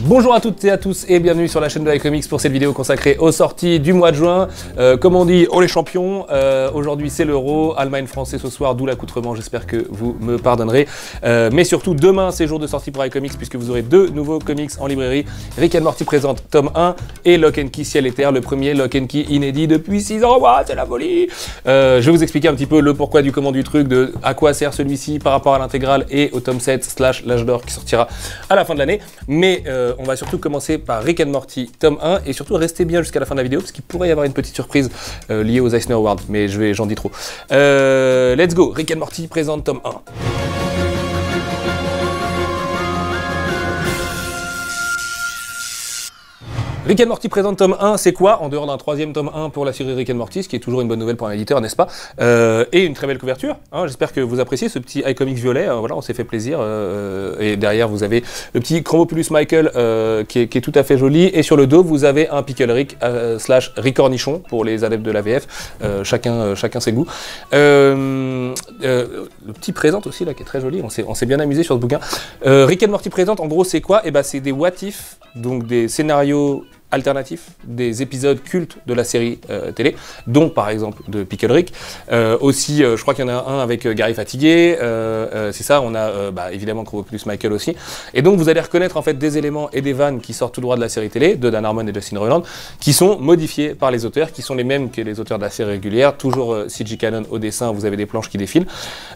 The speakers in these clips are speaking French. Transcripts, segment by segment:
Bonjour à toutes et à tous et bienvenue sur la chaîne de iComics pour cette vidéo consacrée aux sorties du mois de juin. Comme on dit, oh les champions, aujourd'hui c'est l'Euro, Allemagne-France ce soir, d'où l'accoutrement, j'espère que vous me pardonnerez. Mais surtout demain c'est jour de sortie pour iComics puisque vous aurez deux nouveaux comics en librairie. Rick and Morty présente tome 1 et Lock and Key Ciel et Terre, le premier Lock and Key inédit depuis 6 ans, wow, c'est la folie. Je vais vous expliquer un petit peu le pourquoi du comment du truc, de à quoi sert celui-ci par rapport à l'intégrale et au tome 7 / l'âge d'or qui sortira à la fin de l'année. Mais on va surtout commencer par Rick and Morty tome 1 et surtout restez bien jusqu'à la fin de la vidéo parce qu'il pourrait y avoir une petite surprise liée aux Eisner Awards, mais j'en dis trop. Let's go, Rick and Morty présente tome 1. Rick and Morty présente tome 1, c'est quoi? En dehors d'un troisième tome 1 pour la série Rick and Morty, ce qui est toujours une bonne nouvelle pour un éditeur, n'est-ce pas? Et une très belle couverture, hein, j'espère que vous appréciez ce petit iComics violet, voilà, on s'est fait plaisir. Et derrière vous avez le petit Chromopulus Michael qui est tout à fait joli. Et sur le dos vous avez un Pickle Rick / Rick Cornichon pour les adeptes de la VF, chacun ses goûts. Le petit présente aussi là qui est très joli, on s'est bien amusé sur ce bouquin. Rick and Morty présente, en gros c'est quoi? Et ben c'est des what if, donc des scénarios alternatifs, des épisodes cultes de la série télé, dont par exemple de Pickle Rick. Aussi, je crois qu'il y en a un avec Gary Fatigué, c'est ça, on a évidemment Chromopulus Michael aussi. Et donc vous allez reconnaître en fait des éléments et des vannes qui sortent tout droit de la série télé, de Dan Harmon et Justin Roiland, qui sont modifiés par les auteurs, qui sont les mêmes que les auteurs de la série régulière, toujours CG Canon au dessin, vous avez des planches qui défilent.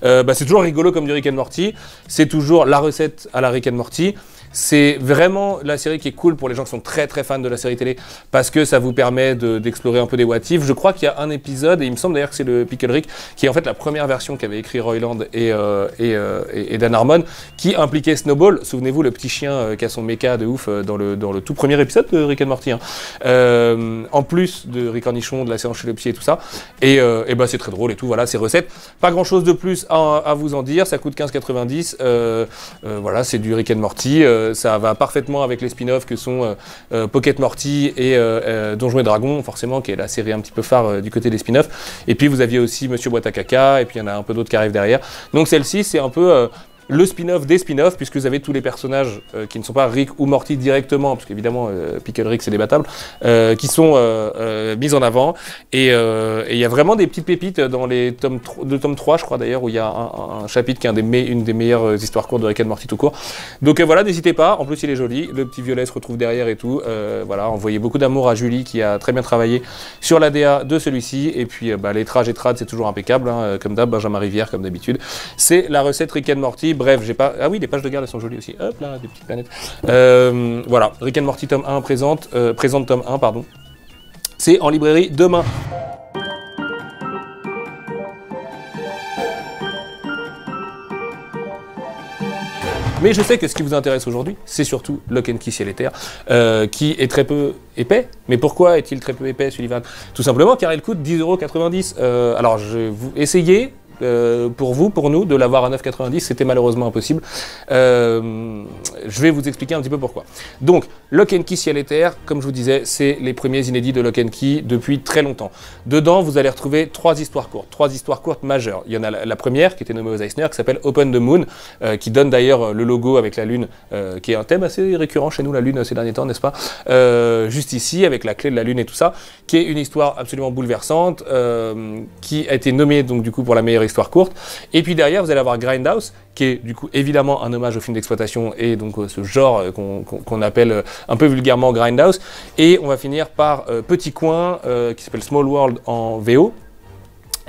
C'est toujours rigolo comme du Rick and Morty, c'est toujours la recette à la Rick and Morty. C'est vraiment la série qui est cool pour les gens qui sont très très fans de la série télé parce que ça vous permet d'explorer un peu des what if. Je crois qu'il y a un épisode, et il me semble d'ailleurs que c'est le Pickle Rick, qui est en fait la première version qu'avait écrit Roiland et Dan Harmon, qui impliquait Snowball. Souvenez-vous, le petit chien qui a son méca de ouf dans le tout premier épisode de Rick and Morty. Hein. En plus de Rick Cornichon, de la séance chez le pied et tout ça. Et c'est très drôle et tout, voilà, c'est recettes. Pas grand chose de plus à vous en dire, ça coûte 15,90 €. Voilà, c'est du Rick and Morty. Ça va parfaitement avec les spin-offs que sont Pocket Morty et Donjons et Dragons, forcément, qui est la série un petit peu phare du côté des spin-offs. Et puis vous aviez aussi Monsieur Boîte à Caca, et puis il y en a un peu d'autres qui arrivent derrière. Donc celle-ci, c'est un peu le spin-off des spin-offs, puisque vous avez tous les personnages qui ne sont pas Rick ou Morty directement, parce qu'évidemment Pickle Rick c'est débattable, qui sont mis en avant. Et il y a vraiment des petites pépites dans les tomes 3, je crois d'ailleurs, où il y a un chapitre qui est une des meilleures histoires courtes de Rick and Morty tout court. Donc voilà, n'hésitez pas, en plus il est joli, le petit violet se retrouve derrière et tout. Voilà, envoyez beaucoup d'amour à Julie qui a très bien travaillé sur l'ADA de celui-ci. Et puis les trages et trades c'est toujours impeccable, hein, comme d'hab, Benjamin Rivière comme d'habitude. C'est la recette Rick and Morty. Bref, j'ai pas... Ah oui, les pages de garde elles sont jolies aussi. Hop là, des petites planètes. Voilà, Rick and Morty tome 1 présente tome 1, pardon. C'est en librairie demain. Mais je sais que ce qui vous intéresse aujourd'hui, c'est surtout Lock and Key Ciel et Terre, qui est très peu épais. Mais pourquoi est-il très peu épais, Sullivan? Tout simplement car il coûte 10,90 €. Alors, je vais vous essayer... pour nous, de l'avoir à 9,90 €, c'était malheureusement impossible. Je vais vous expliquer un petit peu pourquoi. Donc, Lock and Key Ciel et Terre, comme je vous disais, c'est les premiers inédits de Lock and Key depuis très longtemps. Dedans, vous allez retrouver trois histoires courtes majeures. Il y en a la première, qui était nommée aux Eisner, qui s'appelle Open the Moon, qui donne d'ailleurs le logo avec la lune, qui est un thème assez récurrent chez nous, la lune, ces derniers temps, n'est-ce pas? Juste ici, avec la clé de la lune et tout ça, qui est une histoire absolument bouleversante, qui a été nommée donc du coup pour la meilleure histoire courte. Et puis derrière vous allez avoir Grindhouse qui est du coup évidemment un hommage au film d'exploitation et donc ce genre qu'on appelle un peu vulgairement Grindhouse. Et on va finir par Petit Coin qui s'appelle Small World en VO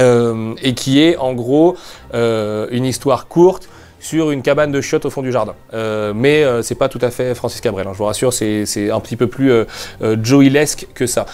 et qui est en gros une histoire courte sur une cabane de chiottes au fond du jardin. Mais c'est pas tout à fait Francis Cabrel, hein, je vous rassure, c'est un petit peu plus Joey-lesque que ça.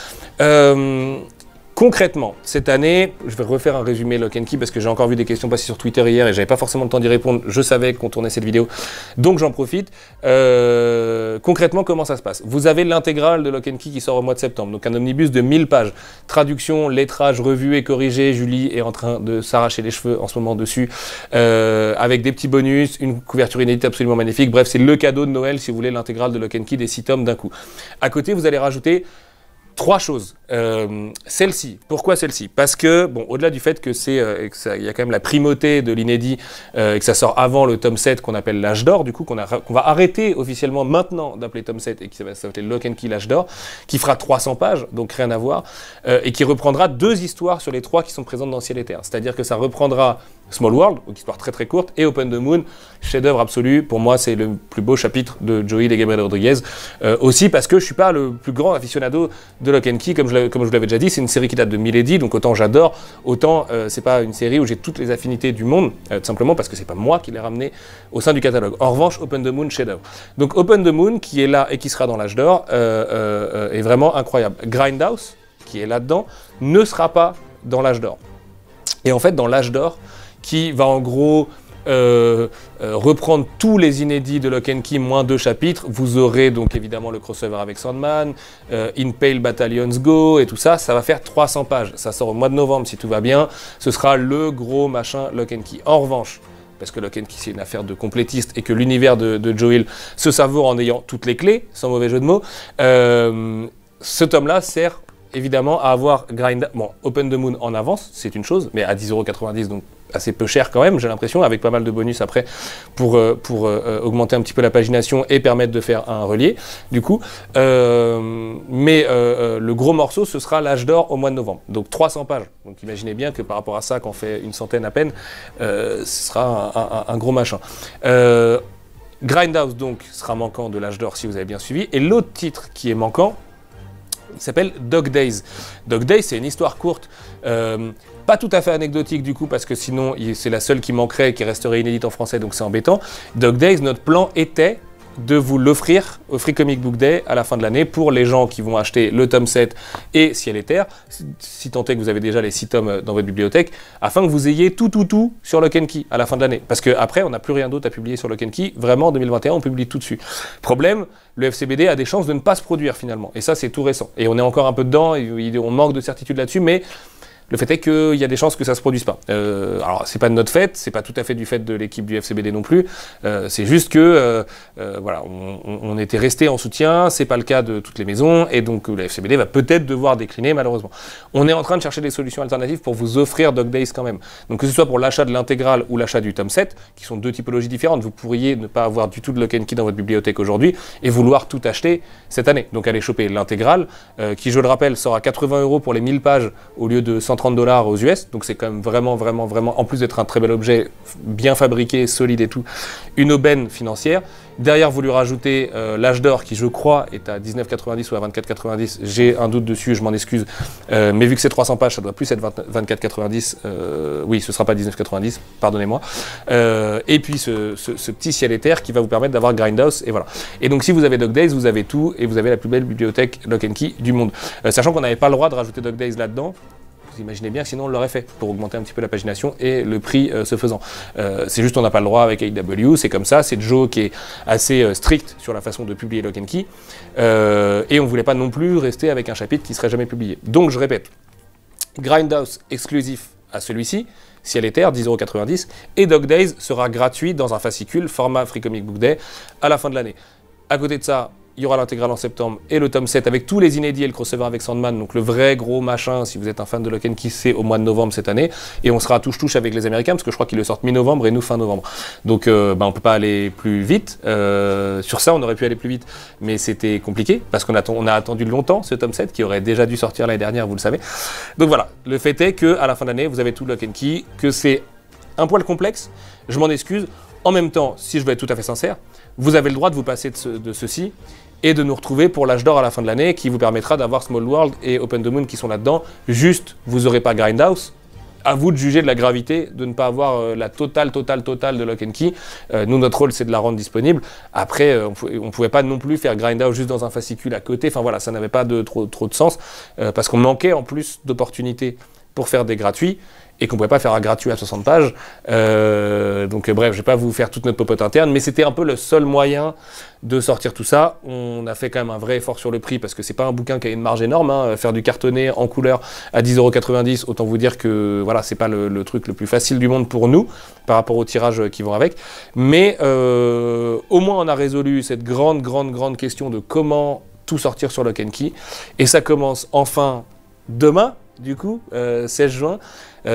Concrètement, cette année, je vais refaire un résumé Lock and Key parce que j'ai encore vu des questions passer sur Twitter hier et j'avais pas forcément le temps d'y répondre, je savais qu'on tournait cette vidéo, donc j'en profite. Concrètement, comment ça se passe? Vous avez l'intégrale de Lock and Key qui sort au mois de septembre, donc un omnibus de 1000 pages. Traduction, lettrage, revue et corrigé, Julie est en train de s'arracher les cheveux en ce moment dessus, avec des petits bonus, une couverture inédite absolument magnifique, bref, c'est le cadeau de Noël si vous voulez l'intégrale de Lock and Key des 6 tomes d'un coup. À côté, vous allez rajouter 3 choses. Celle-ci, pourquoi celle-ci? Parce que, bon, au-delà du fait que il y a quand même la primauté de l'inédit et que ça sort avant le tome 7 qu'on appelle l'âge d'or, du coup, qu'on va arrêter officiellement maintenant d'appeler tome 7 et qui va s'appeler Lock and Key l'âge d'or, qui fera 300 pages, donc rien à voir, et qui reprendra 2 histoires sur les 3 qui sont présentes dans Ciel et Terre. C'est-à-dire que ça reprendra Small World, donc histoire très très courte, et Open the Moon, chef-d'œuvre absolu. Pour moi, c'est le plus beau chapitre de Joe Hill et Gabriel Rodriguez. Aussi parce que je suis pas le plus grand aficionado de Lock and Key, comme je vous l'avais déjà dit, c'est une série qui date de Milady, donc autant j'adore, autant c'est pas une série où j'ai toutes les affinités du monde, tout simplement parce que c'est pas moi qui l'ai ramené au sein du catalogue. En revanche, Open the Moon, chef-d'œuvre. Donc Open the Moon, qui est là et qui sera dans l'âge d'or, est vraiment incroyable. Grindhouse, qui est là-dedans, ne sera pas dans l'âge d'or. Et en fait, dans l'âge d'or, qui va en gros reprendre tous les inédits de Lock and Key, moins 2 chapitres. Vous aurez donc évidemment le crossover avec Sandman, Impale Battalions Go et tout ça. Ça va faire 300 pages. Ça sort au mois de novembre si tout va bien. Ce sera le gros machin Lock and Key. En revanche, parce que Lock and Key c'est une affaire de complétiste et que l'univers de Joe Hill se savoure en ayant toutes les clés, sans mauvais jeu de mots, ce tome-là sert évidemment à avoir Open the Moon en avance, c'est une chose, mais à 10,90 €, donc assez peu cher quand même, j'ai l'impression, avec pas mal de bonus après pour augmenter un petit peu la pagination et permettre de faire un relié, du coup. Le gros morceau, ce sera l'âge d'or au mois de novembre, donc 300 pages. Donc imaginez bien que par rapport à ça, qu'on fait une centaine à peine, ce sera un gros machin. Grindhouse, donc, sera manquant de l'âge d'or si vous avez bien suivi. Et l'autre titre qui est manquant, il s'appelle Dog Days. Dog Days, c'est une histoire courte, pas tout à fait anecdotique du coup, parce que sinon c'est la seule qui manquerait et qui resterait inédite en français, donc c'est embêtant. Dog Days, notre plan était de vous l'offrir au Free Comic Book Day à la fin de l'année pour les gens qui vont acheter le tome 7 et Ciel et Terre, si tant est que vous avez déjà les 6 tomes dans votre bibliothèque, afin que vous ayez tout sur Lock and Key à la fin de l'année. Parce qu'après, on n'a plus rien d'autre à publier sur Lock and Key. Vraiment, en 2021, on publie tout dessus. Problème, le FCBD a des chances de ne pas se produire finalement. Et ça, c'est tout récent. Et on est encore un peu dedans, et on manque de certitude là-dessus, mais le fait est qu'il y a des chances que ça se produise pas. Alors, c'est pas de notre fait, c'est pas tout à fait du fait de l'équipe du FCBD non plus. C'est juste que, voilà, on était resté en soutien, c'est pas le cas de toutes les maisons, et donc le FCBD va peut-être devoir décliner, malheureusement. On est en train de chercher des solutions alternatives pour vous offrir Dog Days quand même. Donc, que ce soit pour l'achat de l'intégrale ou l'achat du tome 7, qui sont 2 typologies différentes, vous pourriez ne pas avoir du tout de Lock and Key dans votre bibliothèque aujourd'hui et vouloir tout acheter cette année. Donc, allez choper l'intégrale, qui, je le rappelle, sort à 80 € pour les 1000 pages au lieu de 130 $ aux US, donc c'est quand même vraiment, en plus d'être un très bel objet, bien fabriqué, solide et tout, une aubaine financière. Derrière, vous lui rajoutez l'âge d'or qui, je crois, est à 19,90 ou à 24,90. J'ai un doute dessus, je m'en excuse. Mais vu que c'est 300 pages, ça doit plus être 24,90. Oui, ce ne sera pas 19,90, pardonnez-moi. Et puis ce petit Ciel et Terre qui va vous permettre d'avoir Grindhouse, et voilà. Et donc, si vous avez Dog Days, vous avez tout, et vous avez la plus belle bibliothèque Lock and Key du monde. Sachant qu'on n'avait pas le droit de rajouter Dog Days là-dedans. Vous imaginez bien que sinon on l'aurait fait pour augmenter un petit peu la pagination et le prix se faisant. C'est juste on n'a pas le droit avec AEW, c'est comme ça, c'est Joe qui est assez strict sur la façon de publier Lock and Key et on ne voulait pas non plus rester avec un chapitre qui ne serait jamais publié. Donc je répète, Grindhouse exclusif à celui-ci, Ciel et Terre, 10,90 €, et Dog Days sera gratuit dans un fascicule format Free Comic Book Day à la fin de l'année. À côté de ça, il y aura l'intégrale en septembre et le tome 7 avec tous les inédits et le crossover avec Sandman, donc le vrai gros machin, si vous êtes un fan de Lock and Key, c'est au mois de novembre cette année, et on sera à touche-touche avec les Américains, parce que je crois qu'ils le sortent mi-novembre et nous fin novembre. Donc on peut pas aller plus vite, sur ça on aurait pu aller plus vite, mais c'était compliqué, parce qu'on a attendu longtemps ce tome 7, qui aurait déjà dû sortir l'année dernière, vous le savez. Donc voilà, le fait est qu'à la fin de l'année, vous avez tout Lock and Key, que c'est un poil complexe, je m'en excuse. En même temps, si je veux être tout à fait sincère, vous avez le droit de vous passer de ceci et de nous retrouver pour l'âge d'or à la fin de l'année qui vous permettra d'avoir Small World et Open the Moon qui sont là-dedans. Juste, vous n'aurez pas Grindhouse. À vous de juger de la gravité de ne pas avoir la totale de Lock and Key. Nous, notre rôle, c'est de la rendre disponible. Après, on ne pouvait pas non plus faire Grindhouse juste dans un fascicule à côté. Enfin voilà, ça n'avait pas trop de sens parce qu'on manquait en plus d'opportunités pour faire des gratuits et qu'on ne pouvait pas faire un gratuit à 60 pages. Donc bref, je ne vais pas vous faire toute notre popote interne, mais c'était un peu le seul moyen de sortir tout ça. On a fait quand même un vrai effort sur le prix, parce que c'est pas un bouquin qui a une marge énorme, hein. Faire du cartonné en couleur à 10,90 €, autant vous dire que voilà, c'est pas le truc le plus facile du monde pour nous, par rapport aux tirages qui vont avec. Mais au moins on a résolu cette grande question de comment tout sortir sur Lock & Key. Et ça commence enfin demain, du coup, 16 juin.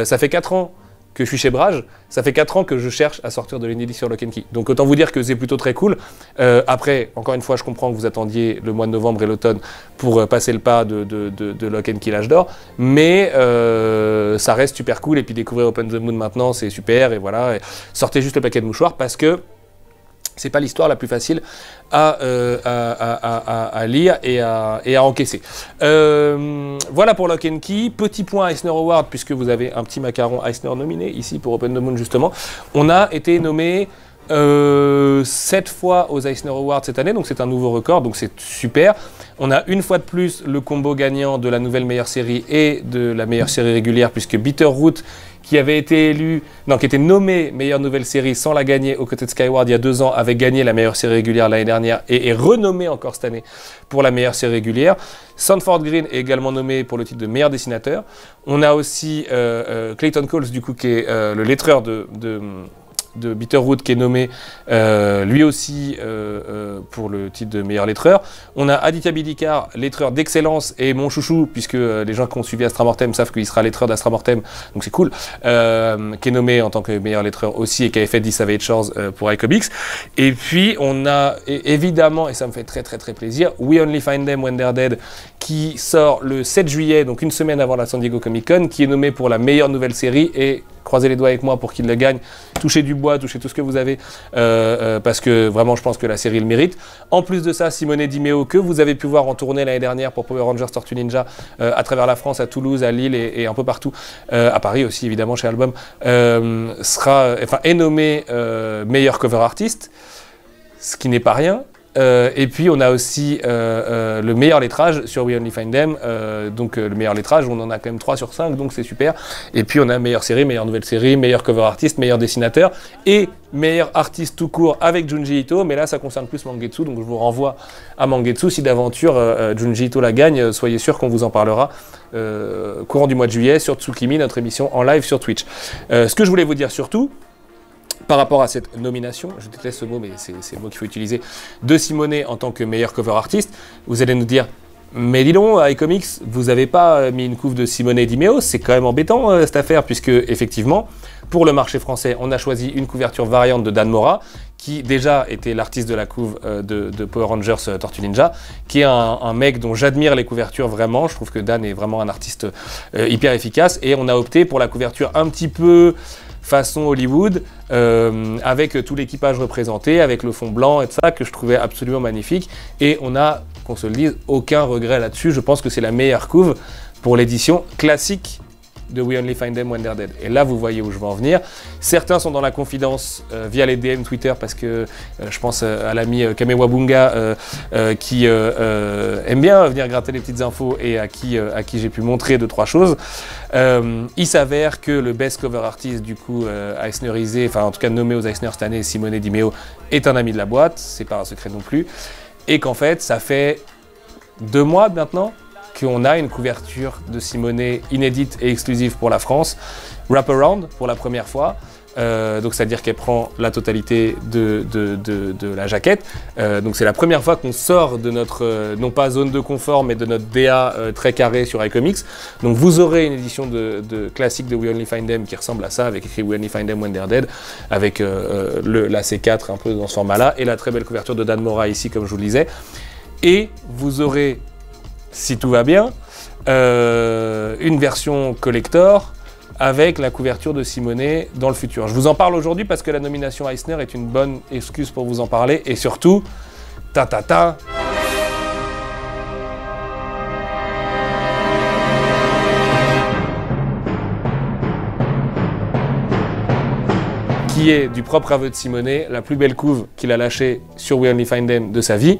Ça fait 4 ans que je suis chez Brage, ça fait 4 ans que je cherche à sortir de l'inédit sur Lock & Key. Donc autant vous dire que c'est plutôt très cool. Après, encore une fois, je comprends que vous attendiez le mois de novembre et l'automne pour passer le pas de Lock & Key l'âge d'or, mais ça reste super cool. Et puis découvrir Open the Moon maintenant, c'est super. Et voilà, et sortez juste le paquet de mouchoirs parce que c'est pas l'histoire la plus facile à lire et à encaisser. Voilà pour Lock & Key. Petit point Eisner Award, puisque vous avez un petit macaron Eisner nominé ici pour Open the Moon justement. On a été nommé 7 fois aux Eisner Awards cette année, donc c'est un nouveau record, donc c'est super. On a une fois de plus le combo gagnant de la nouvelle meilleure série et de la meilleure série régulière, puisque Bitterroot, qui avait été qui était nommé meilleure nouvelle série sans la gagner aux côtés de Skyward il y a 2 ans, avait gagné la meilleure série régulière l'année dernière et est renommé encore cette année pour la meilleure série régulière. Sanford Green est également nommé pour le titre de meilleur dessinateur. On a aussi Clayton Coles, du coup, qui est le lettreur de Bitterroot, qui est nommé lui aussi pour le titre de meilleur lettreur. On a Aditya Bidikar, lettreur d'excellence et mon chouchou, puisque les gens qui ont suivi Astra Mortem savent qu'il sera lettreur d'Astra Mortem, donc c'est cool, qui est nommé en tant que meilleur lettreur aussi et qui avait fait 10 Savage Shores pour iComics. Et puis on a évidemment, et ça me fait très très très plaisir, We Only Find Them When They're Dead, qui sort le 7 juillet, donc une semaine avant la San Diego Comic Con, qui est nommé pour la meilleure nouvelle série, et croisez les doigts avec moi pour qu'il le gagne, touchez du bois, touchez tout ce que vous avez, parce que vraiment je pense que la série le mérite. En plus de ça, Simone Di Meo, que vous avez pu voir en tournée l'année dernière pour Power Rangers Tortue Ninja, à travers la France, à Toulouse, à Lille et un peu partout, à Paris aussi évidemment chez Album, est nommé meilleur cover artiste, ce qui n'est pas rien. Et puis on a aussi le meilleur lettrage sur We Only Find Them, donc le meilleur lettrage, on en a quand même 3 sur 5, donc c'est super. Et puis on a meilleure série, meilleure nouvelle série, meilleur cover artiste, meilleur dessinateur et meilleur artiste tout court avec Junji Ito, mais là ça concerne plus Mangetsu, donc je vous renvoie à Mangetsu. Si d'aventure Junji Ito la gagne, soyez sûr qu'on vous en parlera courant du mois de juillet sur Tsukimi, notre émission en live sur Twitch. Ce que je voulais vous dire surtout, par rapport à cette nomination, je déteste ce mot, mais c'est le mot qu'il faut utiliser, de Simone en tant que meilleur cover artiste, vous allez nous dire, mais dis donc, à iComics, vous n'avez pas mis une couve de Simone Di Meo, c'est quand même embêtant cette affaire, puisque effectivement, pour le marché français, on a choisi une couverture variante de Dan Mora, qui déjà était l'artiste de la couve de Power Rangers Tortue Ninja, qui est un mec dont j'admire les couvertures vraiment. Je trouve que Dan est vraiment un artiste hyper efficace, et on a opté pour la couverture un petit peu façon Hollywood, avec tout l'équipage représenté, avec le fond blanc et tout ça, que je trouvais absolument magnifique. Et on a, qu'on se le dise, aucun regret là-dessus. Je pense que c'est la meilleure couve pour l'édition classique de We Only Find Them When They're Dead. Et là, vous voyez où je veux en venir. Certains sont dans la confidence via les DM Twitter, parce que je pense à l'ami Kamewa Bunga qui aime bien venir gratter les petites infos et à qui j'ai pu montrer 2-3 choses. Il s'avère que le best cover artist, du coup, Eisnerisé, enfin en tout cas nommé aux Eisner cette année, Simone Di Meo, est un ami de la boîte, c'est pas un secret non plus, et qu'en fait, ça fait 2 mois maintenant qu'on a une couverture de Simone inédite et exclusive pour la France, wraparound pour la première fois, donc c'est-à-dire qu'elle prend la totalité de la jaquette, donc c'est la première fois qu'on sort de notre, non pas zone de confort, mais de notre DA très carré sur iComics. Donc vous aurez une édition de classique de We Only Find Them qui ressemble à ça, avec écrit We Only Find Them When They're Dead, avec la C4 un peu dans ce format-là, et la très belle couverture de Dan Mora ici, comme je vous le disais. Et vous aurez, si tout va bien, une version collector avec la couverture de Simone dans le futur. Je vous en parle aujourd'hui parce que la nomination Eisner est une bonne excuse pour vous en parler, et surtout, qui est, du propre aveu de Simone, la plus belle couve qu'il a lâchée sur We Only Find Them de sa vie.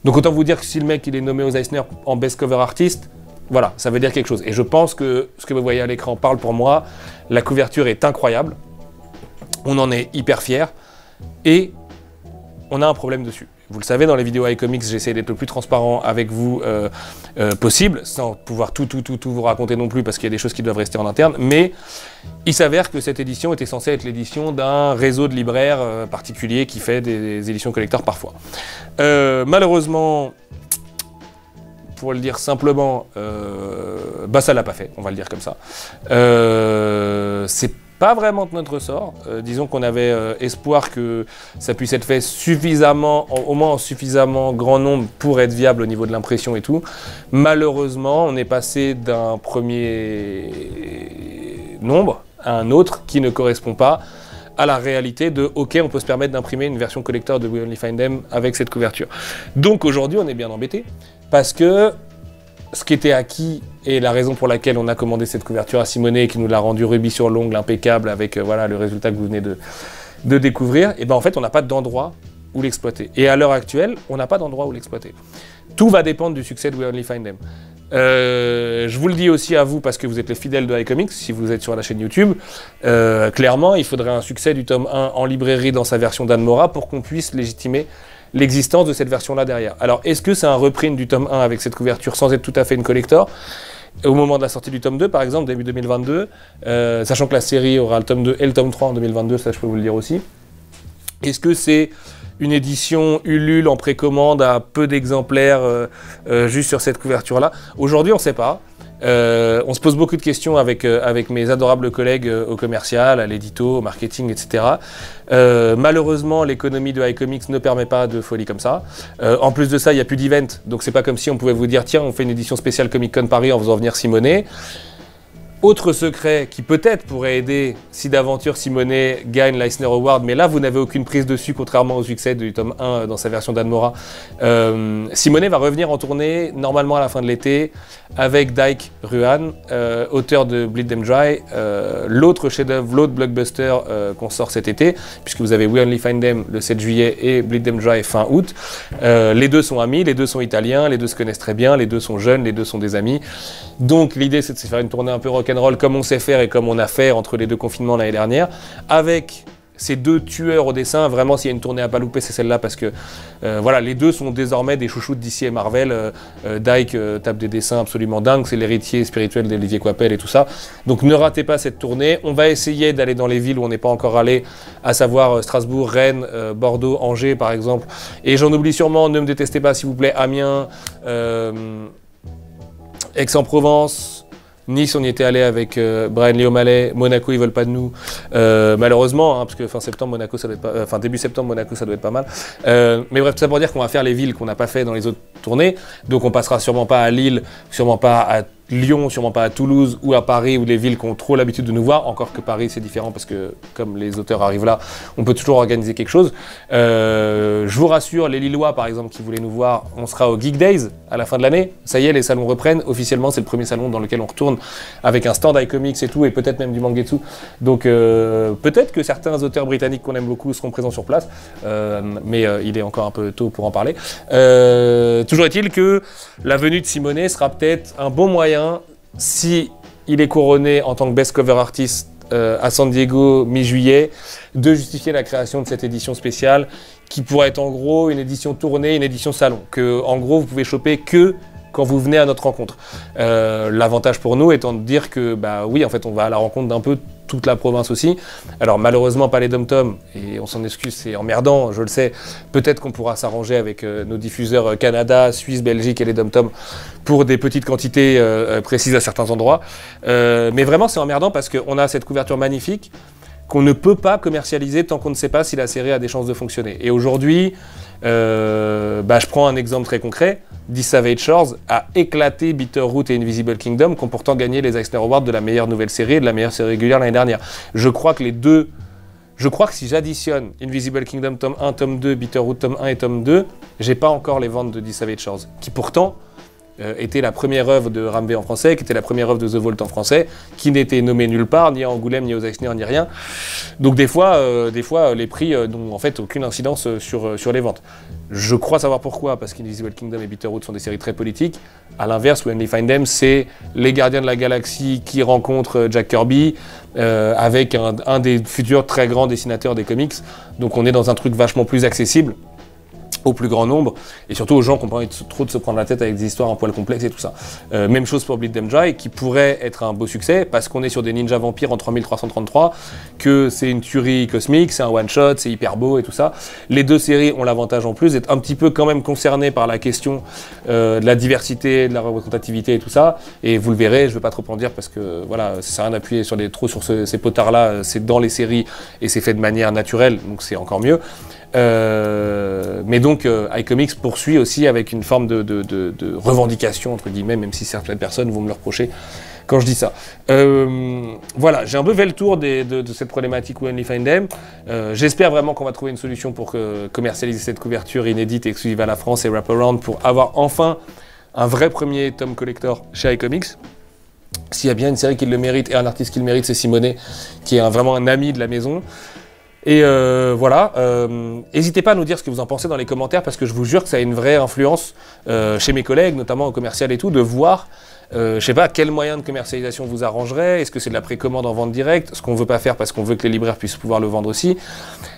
Donc autant vous dire que si le mec il est nommé aux Eisner en best cover artist, voilà, ça veut dire quelque chose. Et je pense que ce que vous voyez à l'écran parle pour moi. La couverture est incroyable, on en est hyper fiers, et on a un problème dessus. Vous le savez, dans les vidéos iComics, j'essaie d'être le plus transparent avec vous possible, sans pouvoir tout vous raconter non plus, parce qu'il y a des choses qui doivent rester en interne, mais il s'avère que cette édition était censée être l'édition d'un réseau de libraires particulier qui fait des éditions collector parfois. Malheureusement, pour le dire simplement, bah ça l'a pas fait, on va le dire comme ça. C'est pas vraiment de notre ressort. Disons qu'on avait espoir que ça puisse être fait suffisamment, au moins en suffisamment grand nombre pour être viable au niveau de l'impression et tout. Malheureusement, on est passé d'un premier nombre à un autre qui ne correspond pas à la réalité de « ok, on peut se permettre d'imprimer une version collector de We Only Find Them avec cette couverture ». Donc aujourd'hui, on est bien embêté parce que ce qui était acquis et la raison pour laquelle on a commandé cette couverture à Simonet et qui nous l'a rendu rubis sur l'ongle, impeccable, avec voilà, le résultat que vous venez de découvrir, et ben en fait, on n'a pas d'endroit où l'exploiter. Et à l'heure actuelle, on n'a pas d'endroit où l'exploiter. Tout va dépendre du succès de We Only Find Them. Je vous le dis aussi à vous parce que vous êtes les fidèles de iComics, si vous êtes sur la chaîne YouTube, clairement il faudrait un succès du tome 1 en librairie dans sa version d'Anne Mora pour qu'on puisse légitimer l'existence de cette version-là derrière. Alors est-ce que c'est un reprint du tome 1 avec cette couverture sans être tout à fait une collector au moment de la sortie du tome 2 par exemple, début 2022, sachant que la série aura le tome 2 et le tome 3 en 2022, ça je peux vous le dire aussi. Est-ce que c'est une édition Ulule en précommande à peu d'exemplaires juste sur cette couverture-là? Aujourd'hui, on ne sait pas. On se pose beaucoup de questions avec mes adorables collègues au commercial, à l'édito, au marketing, etc. Malheureusement, l'économie de iComics ne permet pas de folie comme ça. En plus de ça, il n'y a plus d'event, donc c'est pas comme si on pouvait vous dire tiens, on fait une édition spéciale Comic Con Paris en faisant venir Simonet. Autre secret qui peut-être pourrait aider si d'aventure Simonet gagne l'Eisner Award, mais là vous n'avez aucune prise dessus contrairement au succès du tome 1 dans sa version d'Anne Mora. Simonet va revenir en tournée normalement à la fin de l'été avec Dyke Ruan, auteur de Bleed Them Dry, l'autre chef-d'œuvre, l'autre blockbuster qu'on sort cet été, puisque vous avez We Only Find Them le 7 juillet et Bleed Them Dry fin août. Les deux sont amis, les deux sont italiens, les deux se connaissent très bien, les deux sont jeunes, les deux sont des amis. Donc l'idée c'est de se faire une tournée un peu rock'n'roll comme on sait faire et comme on a fait entre les deux confinements l'année dernière, avec ces deux tueurs au dessin. Vraiment, s'il y a une tournée à pas louper, c'est celle-là parce que voilà, les deux sont désormais des chouchoutes d'ici et Marvel. Dyke tape des dessins absolument dingues, c'est l'héritier spirituel d'Olivier Coipel et tout ça. Donc ne ratez pas cette tournée. On va essayer d'aller dans les villes où on n'est pas encore allé, à savoir Strasbourg, Rennes, Bordeaux, Angers par exemple. Et j'en oublie sûrement, ne me détestez pas s'il vous plaît, Amiens, Aix-en-Provence, Nice, on y était allé avec Brian Lee O'Malley. Monaco, ils veulent pas de nous. Malheureusement, hein, parce que fin septembre, Monaco, ça doit être pas, début septembre, Monaco, ça doit être pas mal. Mais bref, tout ça pour dire qu'on va faire les villes qu'on n'a pas fait dans les autres tournées. Donc on passera sûrement pas à Lille, sûrement pas à Lyon, sûrement pas à Toulouse ou à Paris, ou les villes qui ont trop l'habitude de nous voir. Encore que Paris, c'est différent parce que comme les auteurs arrivent là, on peut toujours organiser quelque chose. Je vous rassure, les Lillois, par exemple, qui voulaient nous voir, on sera au Geek Days à la fin de l'année. Ça y est, les salons reprennent. Officiellement, c'est le premier salon dans lequel on retourne avec un stand iComics et tout, et peut-être même du Mangetsu. Donc peut-être que certains auteurs britanniques qu'on aime beaucoup seront présents sur place, mais il est encore un peu tôt pour en parler. Toujours est-il que la venue de Simonet sera peut-être un bon moyen, si il est couronné en tant que best cover artist à San Diego mi-juillet, de justifier la création de cette édition spéciale qui pourrait être en gros une édition tournée, une édition salon, que en gros vous pouvez choper que quand vous venez à notre rencontre. L'avantage pour nous étant de dire que bah oui, en fait on va à la rencontre d'un peu toute la province aussi. Alors malheureusement pas les dom-tom, et on s'en excuse, c'est emmerdant, je le sais. Peut-être qu'on pourra s'arranger avec nos diffuseurs Canada, Suisse, Belgique et les dom-tom pour des petites quantités précises à certains endroits. Mais vraiment c'est emmerdant parce qu'on a cette couverture magnifique qu'on ne peut pas commercialiser tant qu'on ne sait pas si la série a des chances de fonctionner. Et aujourd'hui, je prends un exemple très concret. The Savage Shores a éclaté Bitterroot et Invisible Kingdom, qui ont pourtant gagné les Eisner Awards de la meilleure nouvelle série et de la meilleure série régulière l'année dernière. Je crois que si j'additionne Invisible Kingdom tome 1, tome 2, Bitterroot tome 1 et tome 2, j'ai pas encore les ventes de The Savage Shores, qui pourtant était la première œuvre de Ramvé en français, qui était la première œuvre de The Vault en français, qui n'était nommée nulle part, ni à Angoulême, ni aux Eisner, ni rien. Donc des fois les prix n'ont en fait aucune incidence sur les ventes. Je crois savoir pourquoi, parce qu'Invisible Kingdom et Bitterroot sont des séries très politiques. À l'inverse, We Only Find Them, c'est les Gardiens de la Galaxie qui rencontrent Jack Kirby, avec un des futurs très grands dessinateurs des comics. Donc on est dans un truc vachement plus accessible. au plus grand nombre, et surtout aux gens qui n'ont pas envie trop de se prendre la tête avec des histoires un poil complexes et tout ça. Même chose pour Bleed Them Dry, qui pourrait être un beau succès, parce qu'on est sur des ninjas vampires en 3333, que c'est une tuerie cosmique, c'est un one-shot, c'est hyper beau et tout ça. Les deux séries ont l'avantage en plus d'être un petit peu quand même concernées par la question de la diversité, de la représentativité et tout ça, et vous le verrez, je ne veux pas trop en dire, parce que voilà, ça sert à rien d'appuyer trop sur ces potards-là, c'est dans les séries, et c'est fait de manière naturelle, donc c'est encore mieux. Mais donc iComics poursuit aussi avec une forme de revendication entre guillemets, même si certaines personnes vont me le reprocher quand je dis ça. Voilà, j'ai un peu fait le tour de cette problématique We Only Find Them. J'espère vraiment qu'on va trouver une solution pour commercialiser cette couverture inédite et exclusive à la France et Wraparound pour avoir enfin un vrai premier tome collector chez iComics. S'il y a bien une série qui le mérite et un artiste qui le mérite, c'est Simonet, qui est vraiment un ami de la maison. Et voilà, n'hésitez pas à nous dire ce que vous en pensez dans les commentaires, parce que je vous jure que ça a une vraie influence chez mes collègues, notamment au commercial et tout, de voir, je sais pas, quel moyen de commercialisation vous arrangerait. Est-ce que c'est de la précommande en vente directe, ce qu'on veut pas faire parce qu'on veut que les libraires puissent pouvoir le vendre aussi.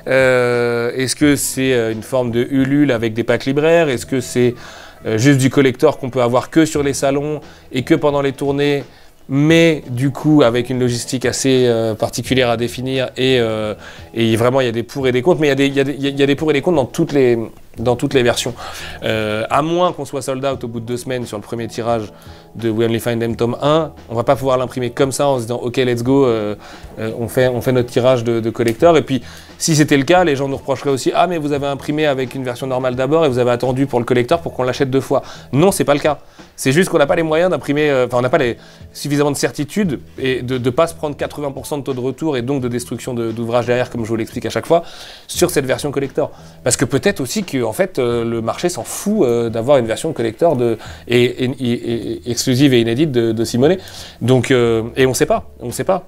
Est-ce que c'est une forme de Ulule avec des packs libraires? Est-ce que c'est juste du collector qu'on peut avoir que sur les salons et que pendant les tournées, mais du coup avec une logistique assez particulière à définir, et vraiment il y a des pour et des contre, mais il y a des pour et des contre dans toutes les versions. À moins qu'on soit sold out au bout de 2 semaines sur le premier tirage de We Only Find Them tome 1, on va pas pouvoir l'imprimer comme ça en se disant ok let's go, on fait notre tirage de collector. Et puis si c'était le cas, les gens nous reprocheraient aussi ah mais vous avez imprimé avec une version normale d'abord et vous avez attendu pour le collector pour qu'on l'achète 2 fois. Non, c'est pas le cas. C'est juste qu'on n'a pas les moyens d'imprimer, enfin on n'a pas suffisamment de certitude et de ne pas se prendre 80% de taux de retour et donc de destruction d'ouvrage derrière, comme je vous l'explique à chaque fois, sur cette version collector. Parce que peut-être aussi que en fait, le marché s'en fout d'avoir une version collector exclusive et inédite de Simonet. Donc, et on ne sait pas.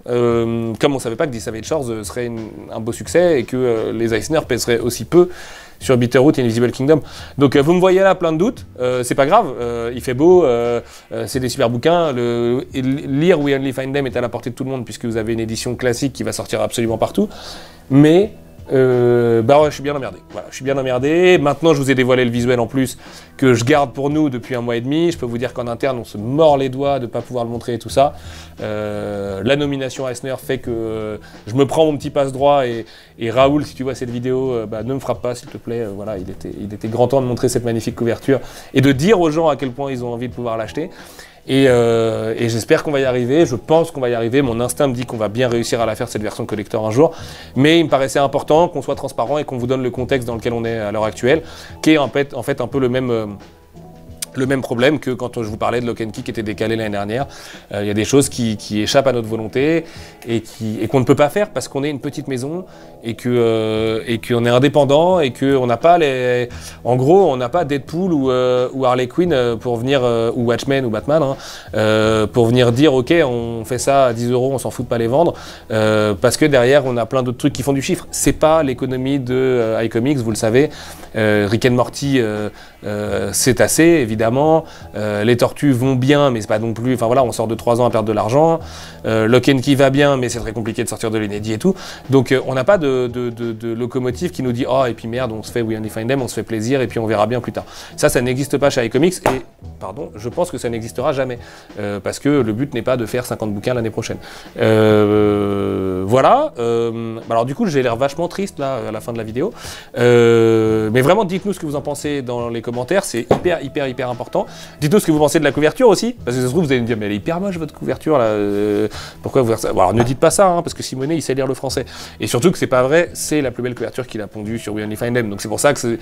Comme on ne savait pas que The Savage Shores serait un beau succès et que les Eisner pèseraient aussi peu sur Bitterroot et Invisible Kingdom. Donc vous me voyez là plein de doutes, c'est pas grave, il fait beau, c'est des super bouquins, lire We Only Find Them est à la portée de tout le monde puisque vous avez une édition classique qui va sortir absolument partout, mais bah ouais, je suis bien emmerdé. Voilà, je suis bien emmerdé. Maintenant, je vous ai dévoilé le visuel en plus que je garde pour nous depuis 1 mois et demi. Je peux vous dire qu'en interne, on se mord les doigts de ne pas pouvoir le montrer et tout ça. La nomination Eisner fait que je me prends mon petit passe-droit et Raoul, si tu vois cette vidéo, bah, ne me frappe pas, s'il te plaît. Voilà, il était grand temps de montrer cette magnifique couverture et de dire aux gens à quel point ils ont envie de pouvoir l'acheter. Et j'espère qu'on va y arriver, je pense qu'on va y arriver, mon instinct me dit qu'on va bien réussir à la faire cette version collector un jour, mais il me paraissait important qu'on soit transparent et qu'on vous donne le contexte dans lequel on est à l'heure actuelle, qui est en fait un peu le même problème que quand je vous parlais de Lock & Key qui était décalé l'année dernière. Il y a des choses qui échappent à notre volonté et qu'on ne peut pas faire parce qu'on est une petite maison et qu'on est indépendant et qu'on n'a pas en gros, on n'a pas Deadpool ou Harley Quinn pour venir, ou Watchmen ou Batman, hein, pour venir dire ok, on fait ça à 10 €, on s'en fout de pas les vendre, parce que derrière on a plein d'autres trucs qui font du chiffre. C'est pas l'économie de iComics, vous le savez. Rick and Morty, c'est assez évidemment. Les tortues vont bien, mais c'est pas non plus. Enfin voilà, on sort de 3 ans à perdre de l'argent. Lock & Key va bien, mais c'est très compliqué de sortir de l'inédit et tout. Donc on n'a pas de locomotive qui nous dit oh et puis merde, on se fait We Only Find Them, on se fait plaisir et puis on verra bien plus tard. Ça n'existe pas chez iComics et pardon, je pense que ça n'existera jamais parce que le but n'est pas de faire 50 bouquins l'année prochaine. Voilà. Alors du coup, j'ai l'air vachement triste là à la fin de la vidéo, mais vraiment dites-nous ce que vous en pensez dans les commentaires, c'est hyper important. Dites-nous ce que vous pensez de la couverture aussi, parce que ça se trouve vous allez me dire mais elle est hyper moche votre couverture là, pourquoi vous faire ça? Bon, alors ne dites pas ça, hein, parce que Simonet il sait lire le français, et surtout que c'est pas vrai, c'est la plus belle couverture qu'il a pondue sur We Only Find Them, donc c'est pour ça que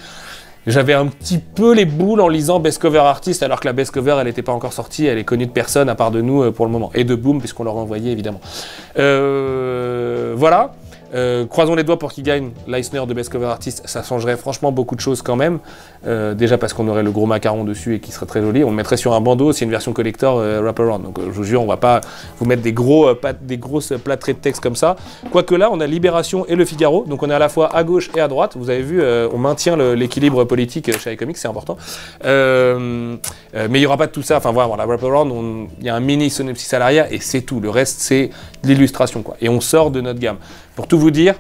j'avais un petit peu les boules en lisant Best Cover Artist, alors que la Best Cover elle n'était pas encore sortie, elle est connue de personne à part de nous pour le moment, et de Boom puisqu'on leur a envoyé évidemment. Voilà. Croisons les doigts pour qu'il gagne l'Eisner de Best Cover Artist, ça changerait franchement beaucoup de choses quand même. Déjà parce qu'on aurait le gros macaron dessus et qui serait très joli. On le mettrait sur un bandeau, c'est une version collector wraparound. Donc je vous jure, on va pas vous mettre des grosses plâtrées de texte comme ça. Quoique là, on a Libération et Le Figaro, donc on est à la fois à gauche et à droite. Vous avez vu, on maintient l'équilibre politique chez iComics, c'est important. Mais il n'y aura pas de tout ça. Enfin voilà, wraparound, il y a un mini synopsis à l'arrière et c'est tout. Le reste, c'est de l'illustration, quoi. Et on sort de notre gamme. Pour tout vous dire,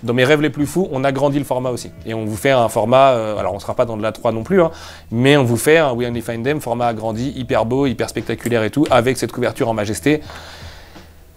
dans mes rêves les plus fous, on agrandit le format aussi. Et on vous fait un format, alors on sera pas dans de l'A3 non plus, hein, mais on vous fait un We Only Find Them, format agrandi, hyper beau, hyper spectaculaire et tout, avec cette couverture en majesté.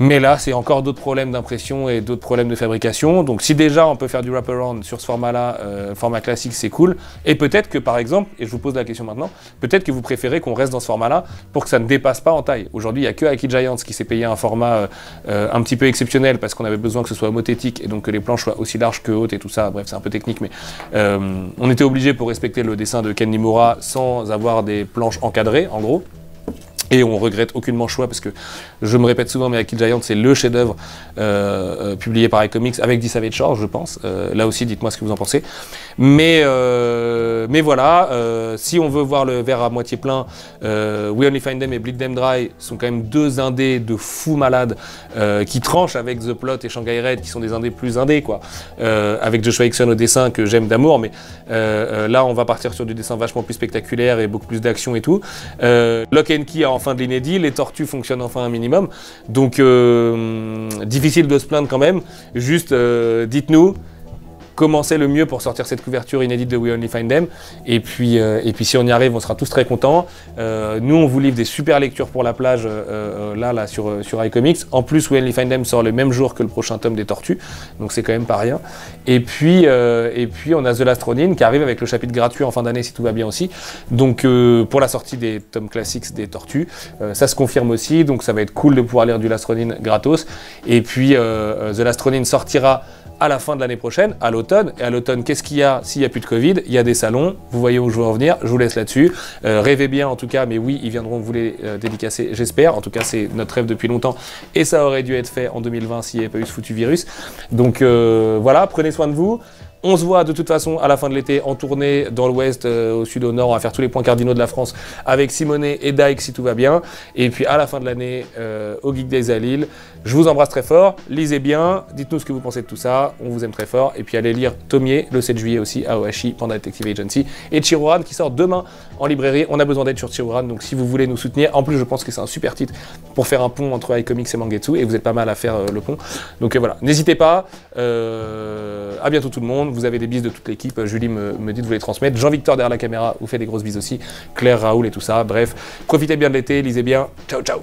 Mais là, c'est encore d'autres problèmes d'impression et d'autres problèmes de fabrication. Donc si déjà on peut faire du wraparound sur ce format-là, format classique, c'est cool. Et peut-être que par exemple, et je vous pose la question maintenant, peut-être que vous préférez qu'on reste dans ce format-là pour que ça ne dépasse pas en taille. Aujourd'hui, il n'y a que Aki Giants qui s'est payé un format un petit peu exceptionnel parce qu'on avait besoin que ce soit homothétique et donc que les planches soient aussi larges que hautes et tout ça. Bref, c'est un peu technique, mais on était obligé pour respecter le dessin de Ken Nimura sans avoir des planches encadrées, en gros. Et on regrette aucunement choix parce que, je me répète souvent, mais Aki Giant, c'est le chef-d'œuvre publié par iComics avec 10 Savage Shores, je pense. Là aussi, dites-moi ce que vous en pensez. Mais voilà, si on veut voir le verre à moitié plein, We Only Find Them et Bleed Them Dry sont quand même deux indés de fous malades qui tranchent avec The Plot et Shanghai Red, qui sont des indés plus indés, quoi. Avec Joshua Hickson au dessin, que j'aime d'amour, mais là, on va partir sur du dessin vachement plus spectaculaire et beaucoup plus d'action et tout. Lock and Key a enfin de l'inédit, les tortues fonctionnent enfin un minimum, donc difficile de se plaindre quand même. Juste dites-nous comment c'est le mieux pour sortir cette couverture inédite de We Only Find Them, et puis si on y arrive, on sera tous très contents. Nous, on vous livre des super lectures pour la plage là sur iComics. En plus, We Only Find Them sort le même jour que le prochain tome des Tortues, donc c'est quand même pas rien. Et puis on a The Last Ronin qui arrive avec le chapitre gratuit en fin d'année si tout va bien aussi. Donc pour la sortie des tomes classiques des Tortues, ça se confirme aussi, donc ça va être cool de pouvoir lire du Last Ronin gratos. Et puis The Last Ronin sortira à la fin de l'année prochaine, à l'automne. Et à l'automne, qu'est-ce qu'il y a s'il n'y a plus de Covid? Il y a des salons, vous voyez où je veux en venir, je vous laisse là-dessus. Rêvez bien en tout cas, mais oui, ils viendront vous les dédicacer, j'espère. En tout cas, c'est notre rêve depuis longtemps, et ça aurait dû être fait en 2020 s'il n'y avait pas eu ce foutu virus. Donc voilà, prenez soin de vous. On se voit de toute façon à la fin de l'été en tournée dans l'ouest, au sud, au nord. On va faire tous les points cardinaux de la France avec Simonet et Dyke si tout va bien. Et puis à la fin de l'année, au Geek Days à Lille. Je vous embrasse très fort. Lisez bien. Dites-nous ce que vous pensez de tout ça. On vous aime très fort. Et puis allez lire Tomier le 7 juillet aussi à Ohashi, Panda Detective Agency. Et Chiruran qui sort demain en librairie. On a besoin d'aide sur Chiruran. Donc si vous voulez nous soutenir, en plus je pense que c'est un super titre pour faire un pont entre iComics et Mangetsu. Et vous êtes pas mal à faire le pont. Donc voilà, n'hésitez pas. À bientôt tout le monde. Vous avez des bises de toute l'équipe. Julie me dit de vous les transmettre. Jean-Victor derrière la caméra vous fait des grosses bises aussi. Claire, Raoul et tout ça. Bref, profitez bien de l'été, lisez bien. Ciao, ciao.